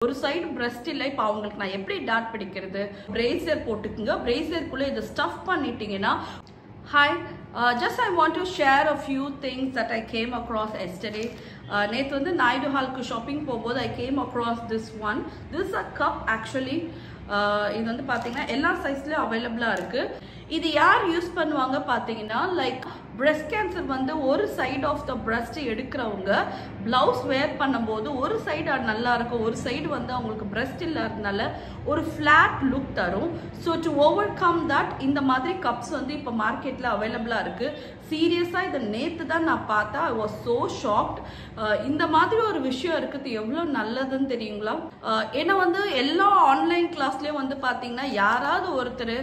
ஒரு side breast இல்லை. இப்போ அவங்களுக்கு நான் எப்படி டாட் பிடிக்கிறது? பிரேசர் போட்டுக்குங்க. பிரேசருக்குள்ளே இதை ஸ்டஃப் பண்ணிட்டீங்கன்னா Hi, just I want to share a few things that I came across yesterday. நேற்று வந்து நாயுடு ஹாலுக்கு ஷாப்பிங் போகும்போது I came across this one. This is a cup actually. இது வந்து பார்த்தீங்கன்னா எல்லா சைஸ்லையும் அவைலபிளாக இருக்குது. இது யார் யூஸ் பண்ணுவாங்க பார்த்தீங்கன்னா லைக் பிரஸ்ட் கேன்சர் வந்து ஒரு சைடு ஆஃப் த பிரஸ்ட் எடுக்கிறவங்க பிளவுஸ் வேர் பண்ணும்போது ஒரு சைடு நல்லா இருக்கும், ஒரு சைடு வந்து அவங்களுக்கு பிரஸ்ட் இல்லாததுனால ஒரு ஃப்ளாட் லுக் தரும். So to over come that இந்த மாதிரி கப்ஸ் வந்து இப்போ மார்க்கெட்டில் அவைலபிளாக இருக்குது. சீரியஸாக இதை நேற்று தான் நான் பார்த்தா ஐ வாஸ் ஸோ ஷாக்ட். இந்த மாதிரி ஒரு விஷயம் இருக்குது எவ்வளோ நல்லதுன்னு தெரியுங்களா? ஏன்னா வந்து எல்லா ஆன்லைன் கிளாஸ்லேயும் வந்து பார்த்தீங்கன்னா யாராவது ஒருத்தர்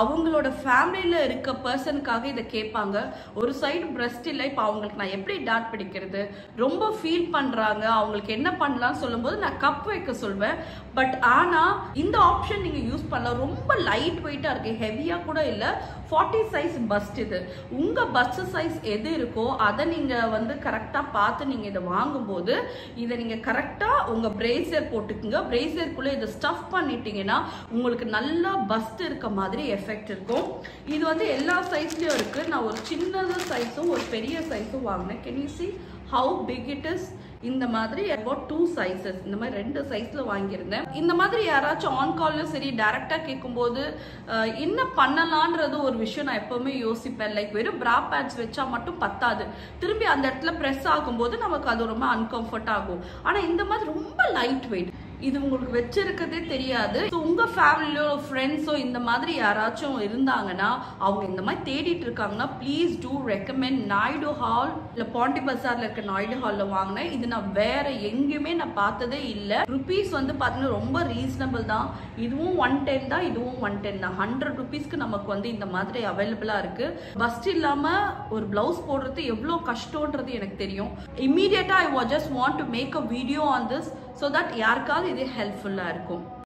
அவங்களோட ஃபேமிலியில் இருக்க பர்சனுக்காக இதை கேட்பாங்க. ஒரு சைடு பிரஸ்ட் இல்லை, இப்போ அவங்களுக்கு நான் எப்படி டாட் பிடிக்கிறது? ரொம்ப ஃபீல் பண்ணுறாங்க, அவங்களுக்கு என்ன பண்ணலாம்னு சொல்லும்போது நான் கப் வைக்க சொல்வேன். பட் ஆனால் இந்த ஆப்ஷன் நீங்கள் யூஸ் பண்ணலாம். ரொம்ப லைட் வெயிட்டாக இருக்குது, ஹெவியாக கூட இல்லை. 40 சைஸ் பஸ்ட். இது உங்கள் பஸ்ட் சைஸ் எது இருக்கோ அதை நீங்கள் வந்து கரெக்டாக பார்த்து நீங்கள் இதை வாங்கும்போது இதை நீங்கள் கரெக்டாக உங்கள் பிரேசர் போட்டுக்குங்க. பிரேசருக்குள்ளே இதை ஸ்டஃப் பண்ணிட்டீங்கன்னா உங்களுக்கு நல்லா பஸ்ட் இருக்க மாதிரி எஃபெக்ட் இருக்கும். இது வந்து எல்லா சைஸ்லையும் இருக்குது. நான் ஒரு சின்னது சைஸும் ஒரு பெரிய சைஸும் வாங்கினேன். Can you see how big it is? இந்த மாதிரி about 2 sizes, இந்த மாதிரி 2 சைஸ்ல வாங்கியிருந்தேன். இந்த மாதிரி யாராச்சும் ஆன் கால்ல சரி டைரக்டா கேட்கும்போது என்ன பண்ணலான்றது ஒரு விஷயம் நான் எப்பவுமே யோசிப்பேன். லைக் வெறும் பிரா பேட்ஸ் வச்சா மட்டும் பத்தாது, திரும்பி அந்த இடத்துல ப்ரெஸ் ஆகும்போது நமக்கு அது ரொம்ப அன்கம்ஃபர்ட் ஆகும். ஆனா இந்த மாதிரி ரொம்ப லைட் வெயிட், இது உங்களுக்கு வச்சிருக்கதே தெரியாது. உங்க ஃபேமிலியோ ஃப்ரெண்ட்ஸோ இந்த மாதிரி யாராச்சும் இருந்தாங்கன்னா அவங்க இந்த மாதிரி தேடிட்டு இருக்காங்கன்னா please do recommend Naidu hall. இல்லை பாண்டி பஜார்ல இருக்க நாயுடு ஹால்ல வாங்கினேன். இது நான் வேற எங்கேயுமே நான் பார்த்ததே இல்லை. ருபீஸ் வந்து பார்த்தீங்கன்னா ரொம்ப ரீசனபிள் தான். இதுவும் 110 தான், இதுவும் 110 தான். 100 ருபீஸ்க்கு நமக்கு வந்து இந்த மாதிரி அவைலபிளா இருக்கு. பஸ்ட் இல்லாம ஒரு பிளவுஸ் போடுறது எவ்வளோ கஷ்டம்ன்றது எனக்கு தெரியும். இம்மீடியட்டா I just want to make a video on this so that யாருக்காவது இது ஹெல்ப்ஃபுல்லா இருக்கும்.